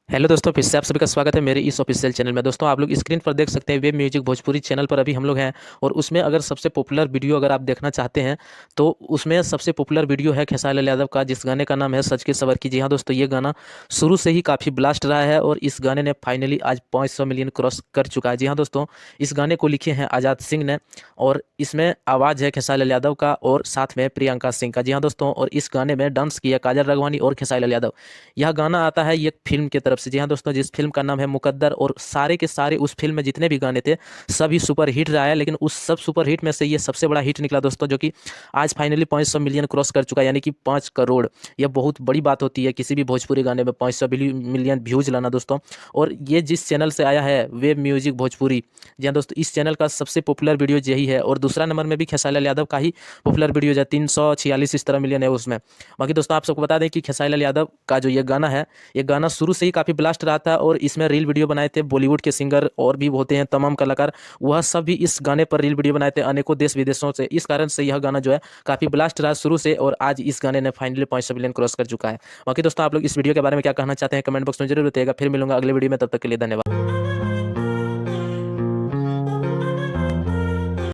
Hello दोस्तों, फिर से आप सभी का स्वागत है मेरे इस ऑफिशियल चैनल में। दोस्तों, आप लोग स्क्रीन पर देख सकते हैं वेब म्यूजिक भोजपुरी चैनल पर अभी हम लोग हैं। और उसमें अगर सबसे पॉपुलर वीडियो अगर आप देखना चाहते हैं तो उसमें सबसे पॉपुलर वीडियो है खेसारी लाल यादव का, जिस गाने का नाम है सच की सवर की। जी हाँ दोस्तों, ये गाना शुरू से ही काफ़ी ब्लास्ट रहा है और इस गाने ने फाइनली आज 500 मिलियन क्रॉस कर चुका है। जी हाँ दोस्तों, इस गाने को लिखे हैं आज़ाद सिंह ने और इसमें आवाज़ है खेसारी लाल यादव का और साथ में प्रियंका सिंह का। जी हाँ दोस्तों, और इस गाने में डांस किया काजल राघवानी और खेसारी लाल यादव। यह गाना आता है एक फिल्म की तरफ से। जी हाँ दोस्तों, जिस फिल्म का नाम है मुकद्दर। और सारे के सारे उस फिल्म में जितने भी गाने थे सभी सुपर हिट रहा है, लेकिन उस सब सुपर हिट में से ये सबसे बड़ा हिट निकला दोस्तों, जो कि आज फाइनली 500 मिलियन क्रॉस कर चुका है, यानी कि 5 करोड़। यह बहुत बड़ी बात होती है किसी भी भोजपुरी गाने में 500 मिलियन व्यूज लाना दोस्तों। और ये जिस चैनल से आया है वेब म्यूजिक भोजपुरी, जी हाँ दोस्तों, इस चैनल का सबसे पॉपुलर वीडियो यही है। और दूसरा नंबर में भी खेसारी लाल यादव का ही पॉपुलर वीडियो है, 346 इस तरह मिलियन है उसमें। बाकी दोस्तों, आप सबको बता दें कि खेसारी लाल यादव का जो ये गाना है, ये गाना शुरू से ही काफ़ी ब्लास्ट रहा था और इसमें रील वीडियो बनाए थे बॉलीवुड के सिंगर और भी होते हैं तमाम कलाकार, वह सब भी इस गाने पर रील वीडियो बनाए थे अनेकों देश विदेशों से। इस कारण से यह गाना जो है काफ़ी ब्लास्ट रहा शुरू से और आज इस गाने ने फाइनली 500 मिलियन क्रॉस कर चुका है। बाकी दोस्तों, आप लोग इस वीडियो के बारे में क्या कहना चाहते हैं कमेंट बॉक्स में जरूर बताइएगा। फिर मिलूंगा अगले वीडियो में, तब तक के लिए धन्यवाद।